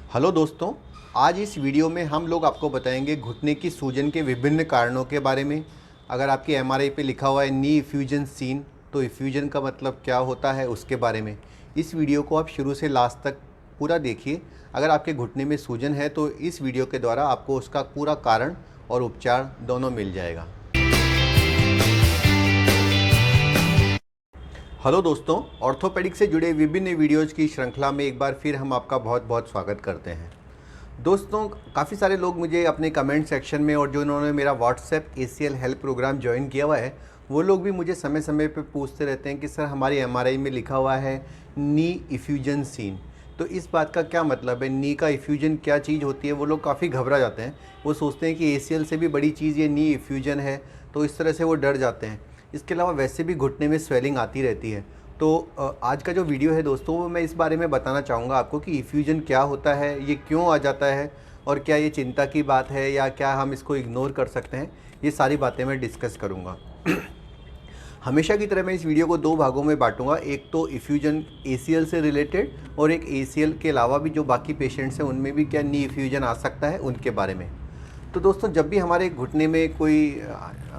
Hello दोस्तों, आज इस वीडियो में हम लोग आपको बताएंगे घुटने की सूजन के विभिन्न कारणों के बारे में। अगर आपकी एमआरआई पे लिखा हुआ है नी इफ्यूजन सीन, तो इफ्यूजन का मतलब क्या होता है उसके बारे में। इस वीडियो को आप शुरू से लास्ट तक पूरा देखिए। अगर आपके घुटने में सूजन है तो इस वीडियो के द्वारा आपको उसका पूरा कारण और उपचार दोनों मिल जाएगा। हेलो दोस्तों, ऑर्थोपेडिक से जुड़े विभिन्न वीडियोज़ की श्रृंखला में एक बार फिर हम आपका बहुत बहुत स्वागत करते हैं। दोस्तों, काफ़ी सारे लोग मुझे अपने कमेंट सेक्शन में और जो उन्होंने मेरा WhatsApp ACL help program join किया हुआ है, वो लोग भी मुझे समय समय पे पूछते रहते हैं कि सर हमारी एमआरआई में लिखा हुआ है नी इफ्यूजन सीन, तो इस बात का क्या मतलब है, नी का इफ्यूजन क्या चीज़ होती है। वो लोग काफ़ी घबरा जाते हैं, वो सोचते हैं कि ACL से भी बड़ी चीज़ ये नी इफ्यूजन है, तो इस तरह से वो डर जाते हैं। इसके अलावा वैसे भी घुटने में स्वेलिंग आती रहती है। तो आज का जो वीडियो है दोस्तों, वो मैं इस बारे में बताना चाहूँगा आपको कि इफ्यूजन क्या होता है, ये क्यों आ जाता है और क्या ये चिंता की बात है या क्या हम इसको इग्नोर कर सकते हैं। ये सारी बातें मैं डिस्कस करूँगा। हमेशा की तरह मैं इस वीडियो को दो भागों में बांटूंगा, एक तो इफ्यूजन ACL से रिलेटेड और एक ACL के अलावा भी जो बाकी पेशेंट्स हैं उनमें भी क्या नी इफ्यूजन आ सकता है उनके बारे में। तो दोस्तों, जब भी हमारे घुटने में कोई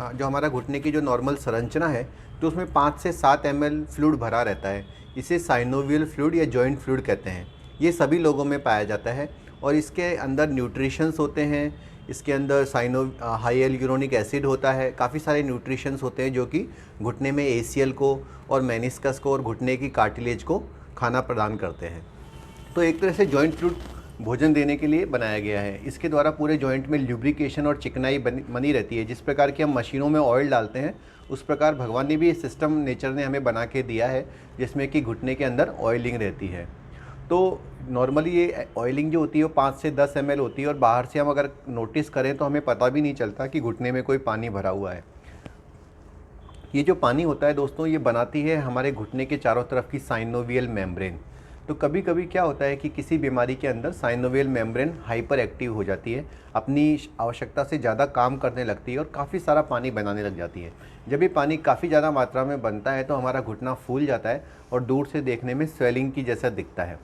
जो हमारा घुटने की जो नॉर्मल संरचना है, तो उसमें 5 से 7 ml फ्लूइड भरा रहता है। इसे साइनोवियल फ्लूइड या जॉइंट फ्लूइड कहते हैं। ये सभी लोगों में पाया जाता है और इसके अंदर न्यूट्रिशंस होते हैं। इसके अंदर हाई यूरोनिक एसिड होता है, काफ़ी सारे न्यूट्रिशंस होते हैं जो कि घुटने में ACL को और मेनिस्कस को और घुटने की कार्टिलेज को खाना प्रदान करते हैं। तो एक तरह से जॉइंट फ्लूइड भोजन देने के लिए बनाया गया है। इसके द्वारा पूरे जॉइंट में ल्यूब्रिकेशन और चिकनाई बनी रहती है। जिस प्रकार की हम मशीनों में ऑयल डालते हैं, उस प्रकार भगवान ने भी ये सिस्टम, नेचर ने हमें बना के दिया है, जिसमें कि घुटने के अंदर ऑयलिंग रहती है। तो नॉर्मली ये ऑयलिंग जो होती है वो 5 से 10 ml होती है और बाहर से हम अगर नोटिस करें तो हमें पता भी नहीं चलता कि घुटने में कोई पानी भरा हुआ है। ये जो पानी होता है दोस्तों, ये बनाती है हमारे घुटने के चारों तरफ की साइनोवियल मेम्ब्रेन। तो कभी कभी क्या होता है कि किसी बीमारी के अंदर साइनोवियल मेम्ब्रेन हाइपर एक्टिव हो जाती है, अपनी आवश्यकता से ज़्यादा काम करने लगती है और काफ़ी सारा पानी बनाने लग जाती है। जब ये पानी काफ़ी ज़्यादा मात्रा में बनता है तो हमारा घुटना फूल जाता है और दूर से देखने में स्वेलिंग की जैसा दिखता है।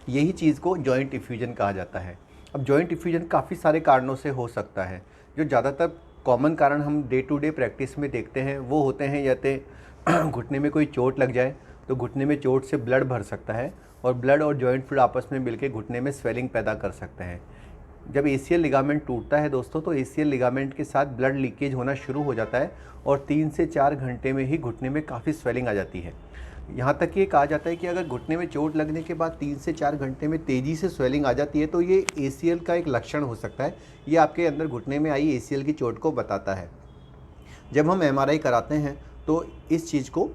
यही चीज़ को जॉइंट इफ्यूजन कहा जाता है। अब जॉइंट इफ्यूजन काफ़ी सारे कारणों से हो सकता है। जो ज़्यादातर कॉमन कारण हम डे टू डे प्रैक्टिस में देखते हैं वो होते हैं, जैसे घुटने में कोई चोट लग जाए तो घुटने में चोट से ब्लड भर सकता है और ब्लड और जॉइंट फ्लूइड आपस में मिलकर घुटने में स्वेलिंग पैदा कर सकते हैं। जब ACL लिगामेंट टूटता है दोस्तों, तो ACL लिगामेंट के साथ ब्लड लीकेज होना शुरू हो जाता है और 3 से 4 घंटे में ही घुटने में काफ़ी स्वेलिंग आ जाती है। यहाँ तक ये कहा जाता है कि अगर घुटने में चोट लगने के बाद 3 से 4 घंटे में तेज़ी से स्वेलिंग आ जाती है तो ये ACL का एक लक्षण हो सकता है। ये आपके अंदर घुटने में आई ACL की चोट को बताता है। जब हम MRI कराते हैं तो इस चीज़ को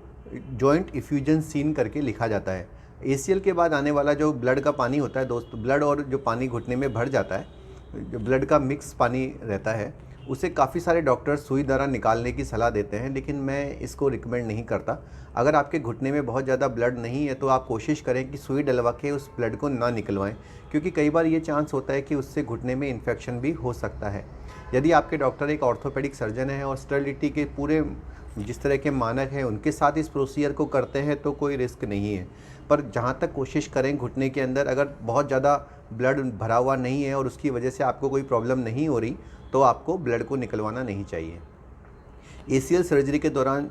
जॉइंट इफ्यूजन सीन करके लिखा जाता है। ACL के बाद आने वाला जो ब्लड का पानी होता है दोस्त, ब्लड और जो पानी घुटने में भर जाता है, जो ब्लड का मिक्स पानी रहता है, उसे काफ़ी सारे डॉक्टर सुई द्वारा निकालने की सलाह देते हैं, लेकिन मैं इसको रिकमेंड नहीं करता। अगर आपके घुटने में बहुत ज़्यादा ब्लड नहीं है तो आप कोशिश करें कि सुई डलवा के उस ब्लड को ना निकलवाएं, क्योंकि कई बार ये चांस होता है कि उससे घुटने में इन्फेक्शन भी हो सकता है। यदि आपके डॉक्टर एक ऑर्थोपेडिक सर्जन है और स्टेरिलिटी के पूरे जिस तरह के मानक हैं उनके साथ इस प्रोसीजर को करते हैं तो कोई रिस्क नहीं है। पर जहाँ तक कोशिश करें, घुटने के अंदर अगर बहुत ज़्यादा ब्लड भरा हुआ नहीं है और उसकी वजह से आपको कोई प्रॉब्लम नहीं हो रही, तो आपको ब्लड को निकलवाना नहीं चाहिए। ACL सर्जरी के दौरान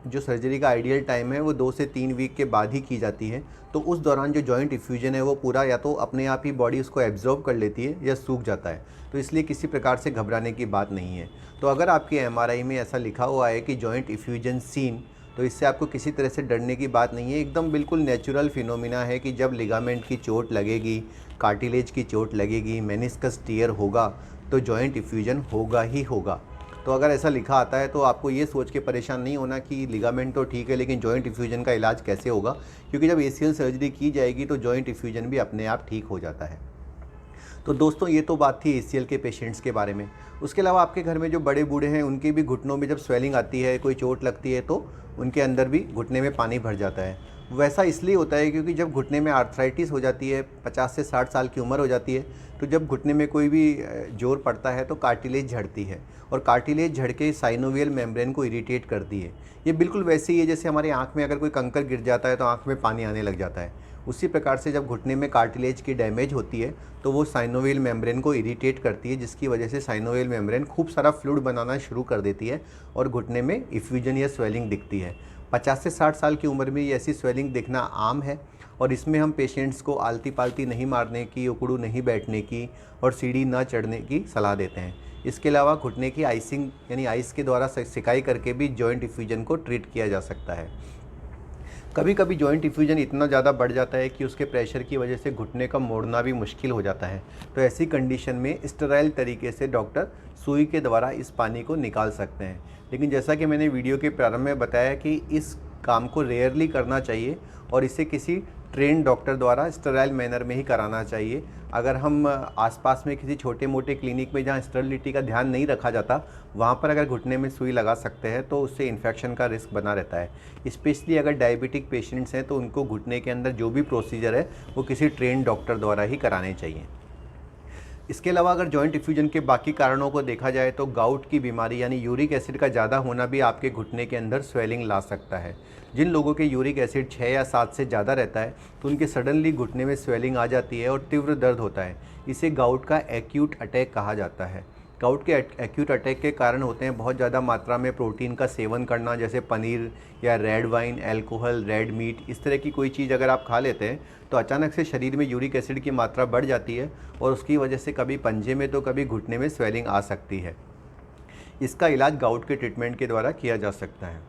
जो सर्जरी का आइडियल टाइम है वो 2 से 3 वीक के बाद ही की जाती है। तो उस दौरान जो जॉइंट इफ्यूजन है वो पूरा या तो अपने आप ही बॉडी उसको एब्जॉर्ब कर लेती है या सूख जाता है। तो इसलिए किसी प्रकार से घबराने की बात नहीं है। तो अगर आपकी MRI में ऐसा लिखा हुआ है कि जॉइंट इफ्यूजन सीन, तो इससे आपको किसी तरह से डरने की बात नहीं है। एकदम बिल्कुल नेचुरल फिनोमिना है कि जब लिगामेंट की चोट लगेगी, कार्टिलेज की चोट लगेगी, मेनिस्कस टियर होगा, तो जॉइंट इफ्यूजन होगा ही होगा। तो अगर ऐसा लिखा आता है तो आपको ये सोच के परेशान नहीं होना कि लिगामेंट तो ठीक है लेकिन जॉइंट इफ्यूजन का इलाज कैसे होगा, क्योंकि जब ACL सर्जरी की जाएगी तो जॉइंट इफ्यूजन भी अपने आप ठीक हो जाता है। तो दोस्तों, ये तो बात थी ACL के पेशेंट्स के बारे में। उसके अलावा आपके घर में जो बड़े बूढ़े हैं उनके भी घुटनों में जब स्वेलिंग आती है, कोई चोट लगती है, तो उनके अंदर भी घुटने में पानी भर जाता है। वैसा इसलिए होता है क्योंकि जब घुटने में आर्थराइटिस हो जाती है, 50 से 60 साल की उम्र हो जाती है, तो जब घुटने में कोई भी जोर पड़ता है तो कार्टिलेज झड़ती है और कार्टिलेज झड़ के साइनोवियल मेम्ब्रेन को इरिटेट करती है। ये बिल्कुल वैसे ही है जैसे हमारे आँख में अगर कोई कंकर गिर जाता है तो आँख में पानी आने लग जाता है। उसी प्रकार से जब घुटने में कार्टिलेज की डैमेज होती है तो वो साइनोवियल मेम्ब्रेन को इरिटेट करती है, जिसकी वजह से साइनोवियल मेम्ब्रेन खूब सारा फ्लूइड बनाना शुरू कर देती है और घुटने में इफ्यूजन या स्वेलिंग दिखती है। 50 से 60 साल की उम्र में ये ऐसी स्वेलिंग दिखना आम है और इसमें हम पेशेंट्स को आलती पालती नहीं मारने की, उकड़ू नहीं बैठने की और सीढ़ी न चढ़ने की सलाह देते हैं। इसके अलावा घुटने की आइसिंग यानी आइस के द्वारा सिकाई करके भी जॉइंट इफ्यूजन को ट्रीट किया जा सकता है। कभी कभी जॉइंट इफ्यूजन इतना ज़्यादा बढ़ जाता है कि उसके प्रेशर की वजह से घुटने का मोड़ना भी मुश्किल हो जाता है। तो ऐसी कंडीशन में स्टेराइल तरीके से डॉक्टर सुई के द्वारा इस पानी को निकाल सकते हैं। लेकिन जैसा कि मैंने वीडियो के प्रारंभ में बताया कि इस काम को रेयरली करना चाहिए और इसे किसी ट्रेन डॉक्टर द्वारा स्टेराइल मैनर में ही कराना चाहिए। अगर हम आसपास में किसी छोटे मोटे क्लिनिक में जहाँ स्टेरिलिटी का ध्यान नहीं रखा जाता, वहाँ पर अगर घुटने में सुई लगा सकते हैं तो उससे इन्फेक्शन का रिस्क बना रहता है। स्पेशली अगर डायबिटिक पेशेंट्स हैं तो उनको घुटने के अंदर जो भी प्रोसीजर है वो किसी ट्रेन डॉक्टर द्वारा ही कराने चाहिए। इसके अलावा अगर जॉइंट इफ्यूजन के बाकी कारणों को देखा जाए तो गाउट की बीमारी यानी यूरिक एसिड का ज़्यादा होना भी आपके घुटने के अंदर स्वेलिंग ला सकता है। जिन लोगों के यूरिक एसिड 6 या 7 से ज़्यादा रहता है तो उनके सडनली घुटने में स्वेलिंग आ जाती है और तीव्र दर्द होता है। इसे गाउट का एक्यूट अटैक कहा जाता है। गाउट के एक्यूट अटैक के कारण होते हैं बहुत ज़्यादा मात्रा में प्रोटीन का सेवन करना, जैसे पनीर या red wine, alcohol, red meat, इस तरह की कोई चीज़ अगर आप खा लेते हैं तो अचानक से शरीर में यूरिक एसिड की मात्रा बढ़ जाती है और उसकी वजह से कभी पंजे में तो कभी घुटने में स्वेलिंग आ सकती है। इसका इलाज गाउट के ट्रीटमेंट के द्वारा किया जा सकता है।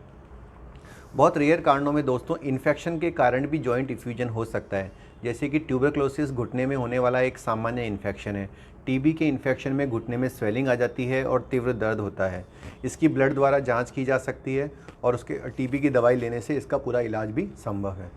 बहुत रेयर कारणों में दोस्तों इन्फेक्शन के कारण भी जॉइंट इफ्यूजन हो सकता है, जैसे कि ट्यूबरक्लोसिस घुटने में होने वाला एक सामान्य इन्फेक्शन है। टीबी के इन्फेक्शन में घुटने में स्वेलिंग आ जाती है और तीव्र दर्द होता है। इसकी ब्लड द्वारा जांच की जा सकती है और उसके टीबी की दवाई लेने से इसका पूरा इलाज भी संभव है।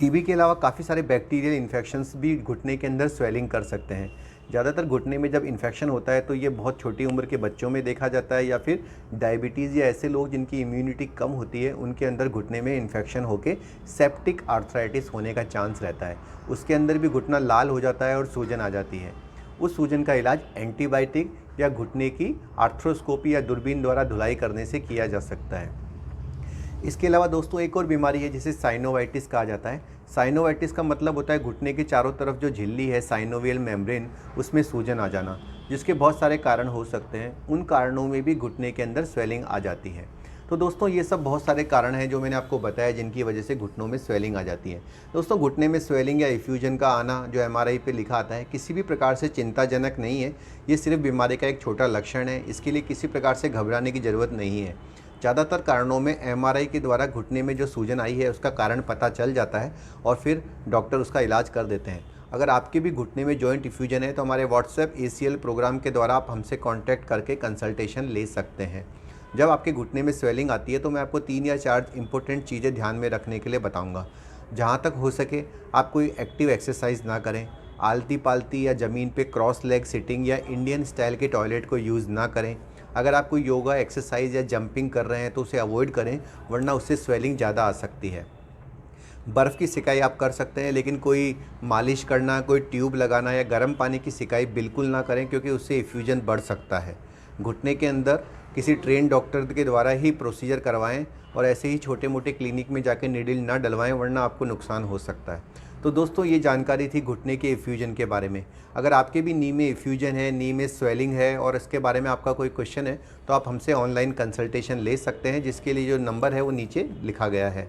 टीबी के अलावा काफ़ी सारे बैक्टीरियल इन्फेक्शंस भी घुटने के अंदर स्वेलिंग कर सकते हैं। ज़्यादातर घुटने में जब इन्फेक्शन होता है तो ये बहुत छोटी उम्र के बच्चों में देखा जाता है या फिर डायबिटीज़ या ऐसे लोग जिनकी इम्यूनिटी कम होती है उनके अंदर घुटने में इन्फेक्शन होकर सेप्टिक आर्थराइटिस होने का चांस रहता है। उसके अंदर भी घुटना लाल हो जाता है और सूजन आ जाती है। उस सूजन का इलाज एंटीबायोटिक या घुटने की आर्थ्रोस्कोपी या दूरबीन द्वारा धुलाई करने से किया जा सकता है। इसके अलावा दोस्तों एक और बीमारी है जिसे साइनोवाइटिस कहा जाता है। साइनोवाइटिस का मतलब होता है घुटने के चारों तरफ जो झिल्ली है साइनोवियल मेम्ब्रेन, उसमें सूजन आ जाना, जिसके बहुत सारे कारण हो सकते हैं। उन कारणों में भी घुटने के अंदर स्वेलिंग आ जाती है। तो दोस्तों ये सब बहुत सारे कारण हैं जो मैंने आपको बताया जिनकी वजह से घुटनों में स्वेलिंग आ जाती है। दोस्तों घुटने में स्वेलिंग या इफ्यूजन का आना जो एमआरआई पे लिखा आता है किसी भी प्रकार से चिंताजनक नहीं है। ये सिर्फ बीमारी का एक छोटा लक्षण है। इसके लिए किसी प्रकार से घबराने की ज़रूरत नहीं है। ज़्यादातर कारणों में एमआरआई के द्वारा घुटने में जो सूजन आई है उसका कारण पता चल जाता है और फिर डॉक्टर उसका इलाज कर देते हैं। अगर आपके भी घुटने में जॉइंट इफ्यूजन है तो हमारे व्हाट्सएप ACL प्रोग्राम के द्वारा आप हमसे कांटेक्ट करके कंसल्टेशन ले सकते हैं। जब आपके घुटने में स्वेलिंग आती है तो मैं आपको 3 या 4 इंपॉर्टेंट चीज़ें ध्यान में रखने के लिए बताऊँगा। जहाँ तक हो सके आप कोई एक्टिव एक्सरसाइज ना करें, आलती पालती या ज़मीन पे क्रॉस लेग सिटिंग या इंडियन स्टाइल के टॉयलेट को यूज़ ना करें। अगर आप कोई योगा एक्सरसाइज या जंपिंग कर रहे हैं तो उसे अवॉइड करें, वरना उससे स्वेलिंग ज़्यादा आ सकती है। बर्फ़ की सिकाई आप कर सकते हैं, लेकिन कोई मालिश करना, कोई ट्यूब लगाना या गर्म पानी की सिकाई बिल्कुल ना करें, क्योंकि उससे इफ्यूजन बढ़ सकता है। घुटने के अंदर किसी ट्रेन डॉक्टर के द्वारा ही प्रोसीजर करवाएं और ऐसे ही छोटे मोटे क्लिनिक में जाकर नीडल ना डलवाएं, वरना आपको नुकसान हो सकता है। तो दोस्तों ये जानकारी थी घुटने के इफ्यूजन के बारे में। अगर आपके भी नी में इफ्यूजन है, नी में स्वेलिंग है और इसके बारे में आपका कोई क्वेश्चन है तो आप हमसे ऑनलाइन कंसल्टेशन ले सकते हैं, जिसके लिए जो नंबर है वो नीचे लिखा गया है।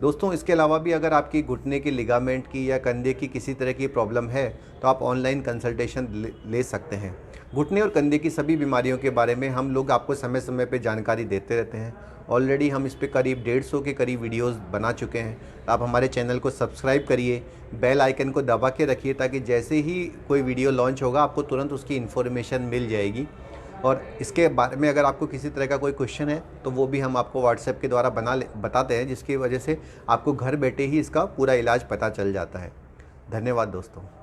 दोस्तों इसके अलावा भी अगर आपकी घुटने के लिगामेंट की या कंधे की किसी तरह की प्रॉब्लम है तो आप ऑनलाइन कंसल्टेशन ले सकते हैं। घुटने और कंधे की सभी बीमारियों के बारे में हम लोग आपको समय समय पे जानकारी देते रहते हैं। ऑलरेडी हम इस पे करीब 150 के करीब वीडियोस बना चुके हैं। आप हमारे चैनल को सब्सक्राइब करिए, बेल आइकन को दबा के रखिए, ताकि जैसे ही कोई वीडियो लॉन्च होगा आपको तुरंत उसकी इन्फॉर्मेशन मिल जाएगी। और इसके बारे में अगर आपको किसी तरह का कोई क्वेश्चन है तो वो भी हम आपको व्हाट्सएप के द्वारा बताते हैं, जिसकी वजह से आपको घर बैठे ही इसका पूरा इलाज पता चल जाता है। धन्यवाद दोस्तों।